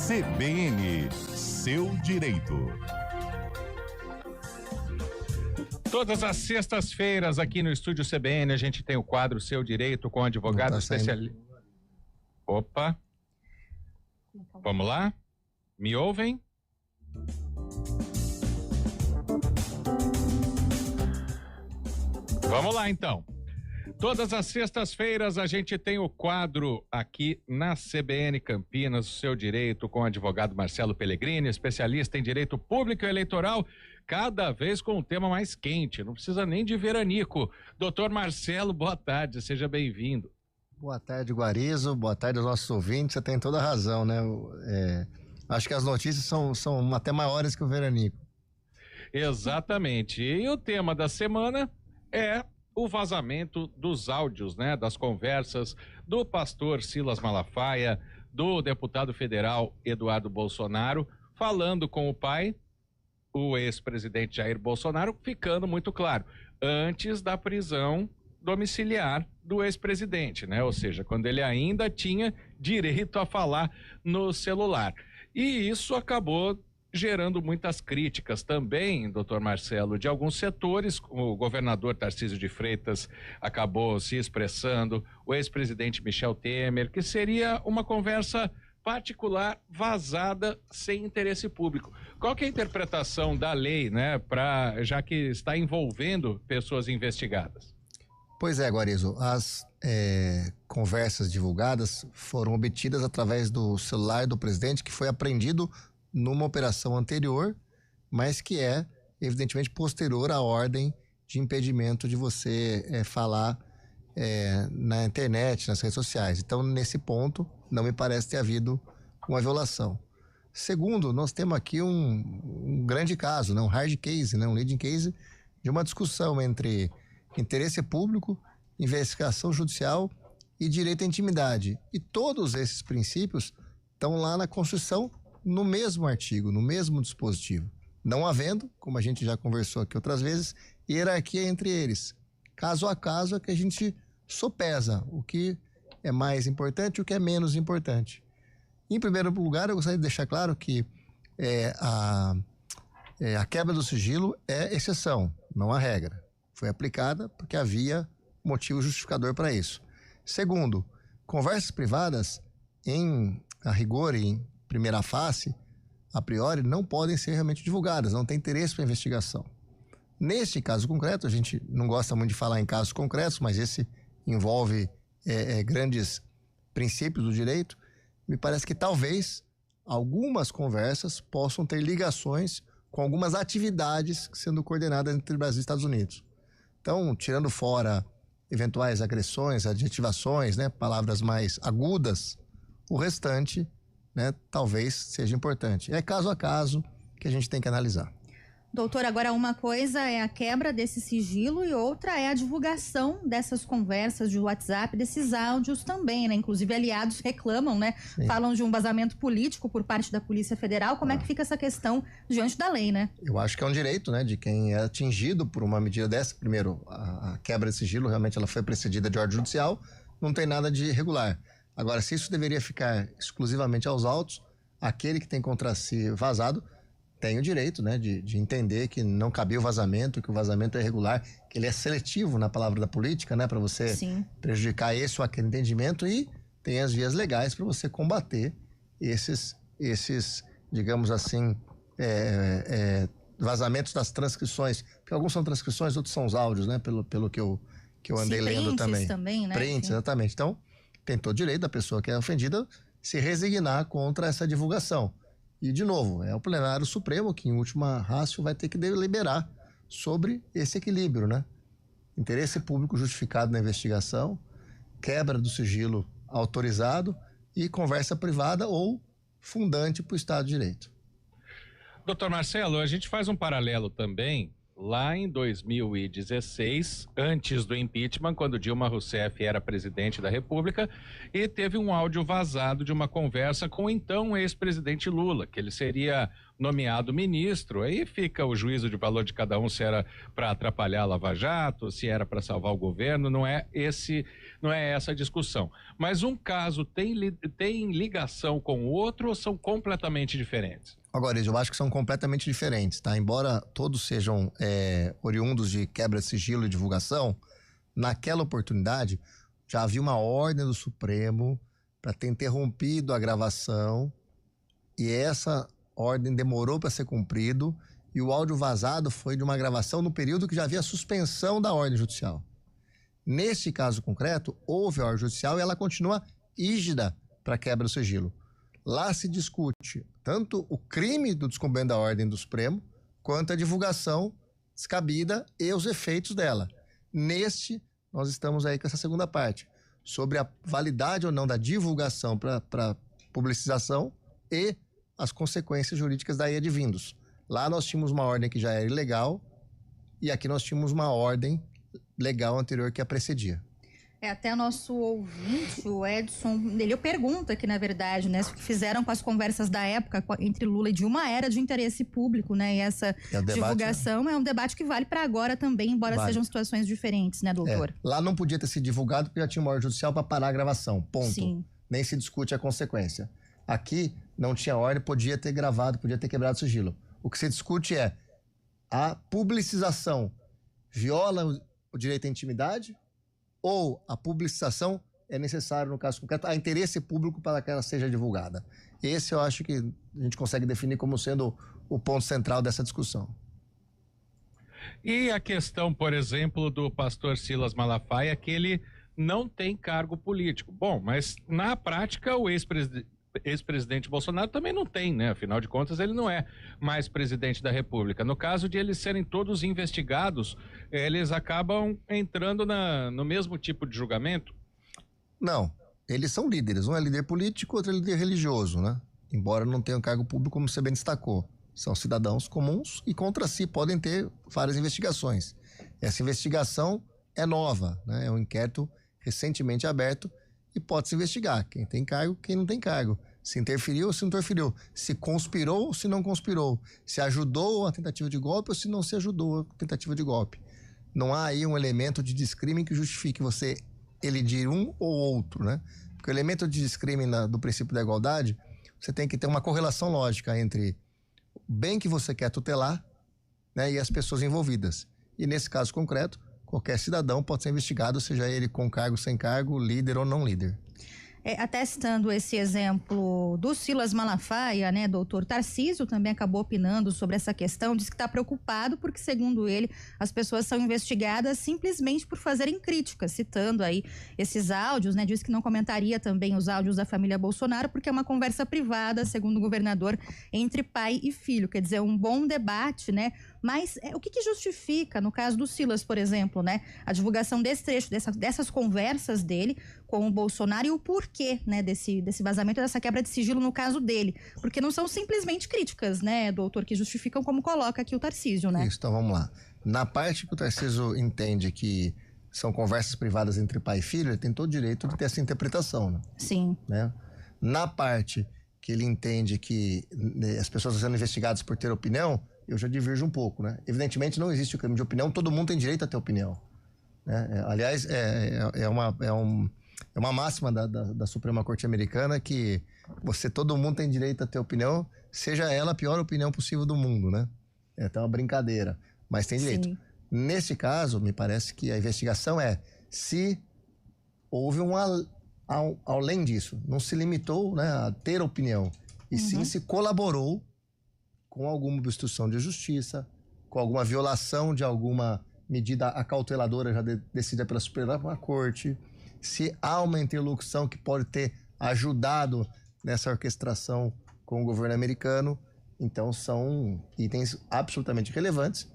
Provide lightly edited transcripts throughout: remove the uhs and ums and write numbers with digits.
CBN, seu direito. Todas as sextas-feiras aqui no estúdio CBN a gente tem o quadro Seu Direito com advogado especialista. Opa. Vamos lá? Me ouvem? Vamos lá então. Todas as sextas-feiras a gente tem o quadro aqui na CBN Campinas, o Seu Direito, com o advogado Marcelo Pellegrini, especialista em direito público e eleitoral, cada vez com um tema mais quente, não precisa nem de veranico. Doutor Marcelo, boa tarde, seja bem-vindo. Boa tarde, Guarizo, boa tarde aos nossos ouvintes, você tem toda a razão, né? Acho que as notícias são até maiores que o veranico. Exatamente, e o tema da semana é o vazamento dos áudios, né, das conversas do pastor Silas Malafaia, do deputado federal Eduardo Bolsonaro, falando com o pai, o ex-presidente Jair Bolsonaro, ficando muito claro, antes da prisão domiciliar do ex-presidente, né, ou seja, quando ele ainda tinha direito a falar no celular. E isso acabou gerando muitas críticas também, doutor Marcelo, de alguns setores. O governador Tarcísio de Freitas acabou se expressando, o ex-presidente Michel Temer, que seria uma conversa particular vazada sem interesse público. Qual que é a interpretação da lei, né, já que está envolvendo pessoas investigadas? Pois é, Guarizo, as conversas divulgadas foram obtidas através do celular do presidente, que foi apreendido numa operação anterior, mas que é evidentemente posterior à ordem de impedimento de você falar na internet, nas redes sociais. Então, nesse ponto, não me parece ter havido uma violação. Segundo, nós temos aqui um grande caso, né? Um hard case, né? Um leading case de uma discussão entre interesse público, investigação judicial e direito à intimidade. E todos esses princípios estão lá na Constituição, no mesmo artigo, no mesmo dispositivo, não havendo, como a gente já conversou aqui outras vezes, hierarquia entre eles. Caso a caso é que a gente sopesa o que é mais importante e o que é menos importante. Em primeiro lugar, eu gostaria de deixar claro que a quebra do sigilo é exceção, não a regra. Foi aplicada porque havia motivo justificador para isso. Segundo, conversas privadas, a rigor e em primeira face, a priori, não podem ser realmente divulgadas, não tem interesse para investigação. Neste caso concreto, a gente não gosta muito de falar em casos concretos, mas esse envolve grandes princípios do direito. Me parece que talvez algumas conversas possam ter ligações com algumas atividades sendo coordenadas entre Brasil e Estados Unidos. Então, tirando fora eventuais agressões, adjetivações, né, palavras mais agudas, o restante, né, talvez seja importante. É caso a caso que a gente tem que analisar. Doutor, agora uma coisa é a quebra desse sigilo e outra é a divulgação dessas conversas de WhatsApp, desses áudios também, né? Inclusive aliados reclamam, né? Sim. Falam de um vazamento político por parte da Polícia Federal. Como é que fica essa questão diante da lei, né? Eu acho que é um direito, né, de quem é atingido por uma medida dessa. Primeiro, a quebra de sigilo realmente ela foi precedida de ordem judicial, não tem nada de irregular. Agora, se isso deveria ficar exclusivamente aos autos, aquele que tem contra si vazado tem o direito, né, de entender que não cabia o vazamento, que o vazamento é irregular, que ele é seletivo na palavra da política, né, para você Sim. prejudicar esse ou aquele entendimento, e tem as vias legais para você combater esses, digamos assim, vazamentos das transcrições, porque alguns são transcrições, outros são os áudios, né, pelo que eu andei lendo também. Também, né? Prints, exatamente. Então, tem todo o direito da pessoa que é ofendida se resignar contra essa divulgação. E, de novo, é o plenário supremo que, em última ratio, vai ter que deliberar sobre esse equilíbrio, né? Interesse público justificado na investigação, quebra do sigilo autorizado e conversa privada ou fundante para o Estado de Direito. Doutor Marcelo, a gente faz um paralelo também lá em 2016, antes do impeachment, quando Dilma Rousseff era presidente da República, e teve um áudio vazado de uma conversa com o então ex-presidente Lula, que ele seria nomeado ministro. Aí fica o juízo de valor de cada um, se era para atrapalhar a Lava Jato, se era para salvar o governo. Não é essa a discussão. Mas um caso tem ligação com o outro ou são completamente diferentes? Agora, eu acho que são completamente diferentes, tá? Embora todos sejam oriundos de quebra de sigilo e divulgação, naquela oportunidade já havia uma ordem do Supremo para ter interrompido a gravação, e essa ordem demorou para ser cumprido, e o áudio vazado foi de uma gravação no período que já havia suspensão da ordem judicial. Neste caso concreto, houve a ordem judicial e ela continua rígida para quebra do sigilo. Lá se discute tanto o crime do descumprimento da ordem do Supremo, quanto a divulgação descabida e os efeitos dela. Neste, nós estamos aí com essa segunda parte, sobre a validade ou não da divulgação para publicização e as consequências jurídicas daí advindos. Lá nós tínhamos uma ordem que já era ilegal, e aqui nós tínhamos uma ordem legal anterior que a precedia. Até nosso ouvinte, o Edson, ele pergunta aqui, na verdade, né, se o que fizeram com as conversas da época entre Lula e Dilma era de interesse público, né, e essa divulgação é um debate que vale para agora também, embora sejam situações diferentes, né, doutor? Lá não podia ter sido divulgado porque já tinha uma ordem judicial para parar a gravação, ponto. Sim. Nem se discute a consequência. Aqui não tinha ordem, podia ter gravado, podia ter quebrado o sigilo. O que se discute é a publicização viola o direito à intimidade, ou a publicização é necessário, no caso concreto, há interesse público para que ela seja divulgada. Esse eu acho que a gente consegue definir como sendo o ponto central dessa discussão. E a questão, por exemplo, do pastor Silas Malafaia, que ele não tem cargo político. Bom, mas na prática o ex-presidente Bolsonaro também não tem, né? Afinal de contas, ele não é mais presidente da República. No caso de eles serem todos investigados, eles acabam entrando no mesmo tipo de julgamento? Não, eles são líderes. Um é líder político, outro é líder religioso, né? Embora não tenham cargo público, como você bem destacou. São cidadãos comuns e contra si podem ter várias investigações. Essa investigação é nova, né? É um inquérito recentemente aberto e pode-se investigar quem tem cargo, quem não tem cargo. Se interferiu ou se não interferiu. Se conspirou ou se não conspirou. Se ajudou a tentativa de golpe ou se não se ajudou a tentativa de golpe. Não há aí um elemento de descrime que justifique você elidir um ou outro, né? Porque o elemento de descrime do princípio da igualdade, você tem que ter uma correlação lógica entre o bem que você quer tutelar, né, e as pessoas envolvidas. E nesse caso concreto, qualquer cidadão pode ser investigado, seja ele com cargo, sem cargo, líder ou não líder. Atestando esse exemplo do Silas Malafaia, né, doutor Tarcísio também acabou opinando sobre essa questão, diz que está preocupado porque, segundo ele, as pessoas são investigadas simplesmente por fazerem críticas, citando aí esses áudios, né, diz que não comentaria também os áudios da família Bolsonaro porque é uma conversa privada, segundo o governador, entre pai e filho, quer dizer, um bom debate, né, mas o que justifica, no caso do Silas, por exemplo, né, a divulgação desse trecho, dessas conversas dele com o Bolsonaro e o porquê, né, desse vazamento, dessa quebra de sigilo no caso dele? Porque não são simplesmente críticas, né, doutor, que justificam como coloca aqui o Tarcísio, né? Isso, então vamos lá. Na parte que o Tarcísio entende que são conversas privadas entre pai e filho, ele tem todo o direito de ter essa interpretação, né? Sim. Né? Na parte que ele entende que as pessoas estão sendo investigadas por ter opinião, eu já diverjo um pouco, né? Evidentemente não existe o crime de opinião, todo mundo tem direito a ter opinião, né? Aliás, é uma máxima da Suprema Corte Americana que todo mundo tem direito a ter opinião, seja ela a pior opinião possível do mundo, né? É até uma brincadeira, mas tem direito. Sim. Nesse caso, me parece que a investigação é se houve além disso, não se limitou, né, a ter opinião, e sim se colaborou com alguma obstrução de justiça, com alguma violação de alguma medida acauteladora já decidida pela Suprema Corte, se há uma interlocução que pode ter ajudado nessa orquestração com o governo americano. Então são itens absolutamente relevantes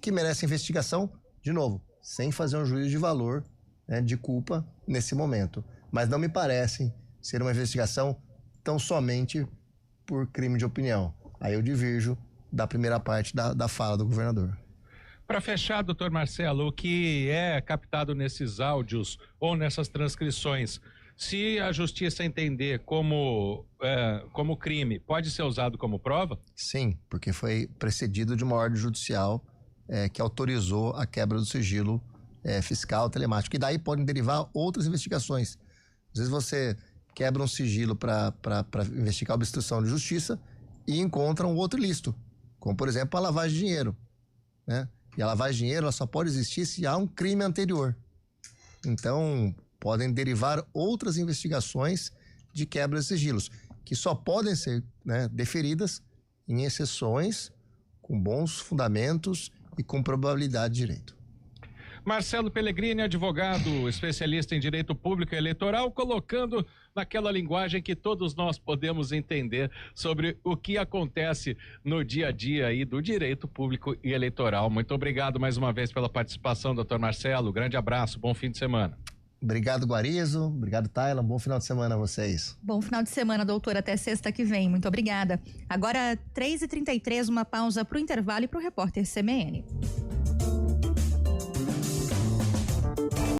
que merecem investigação, de novo, sem fazer um juízo de valor, né, de culpa nesse momento. Mas não me parecem ser uma investigação tão somente por crime de opinião. Aí eu divirjo da primeira parte da fala do governador. Para fechar, doutor Marcelo, o que é captado nesses áudios ou nessas transcrições, se a justiça entender como crime, pode ser usado como prova? Sim, porque foi precedido de uma ordem judicial que autorizou a quebra do sigilo fiscal telemático. E daí podem derivar outras investigações. Às vezes você quebra um sigilo para investigar a obstrução de justiça e encontra um outro ilícito, como por exemplo a lavagem de dinheiro, né? E a lavagem de dinheiro ela só pode existir se há um crime anterior. Então podem derivar outras investigações de quebra de sigilos, que só podem ser, né, deferidas em exceções, com bons fundamentos e com probabilidade de direito. Marcelo Pellegrini, advogado, especialista em direito público e eleitoral, colocando naquela linguagem que todos nós podemos entender sobre o que acontece no dia a dia aí do direito público e eleitoral. Muito obrigado mais uma vez pela participação, doutor Marcelo. Grande abraço, bom fim de semana. Obrigado, Guarizo. Obrigado, Tayla. Bom final de semana a vocês. Bom final de semana, doutor. Até sexta que vem. Muito obrigada. Agora, 3h33, uma pausa para o intervalo e para o repórter CMN.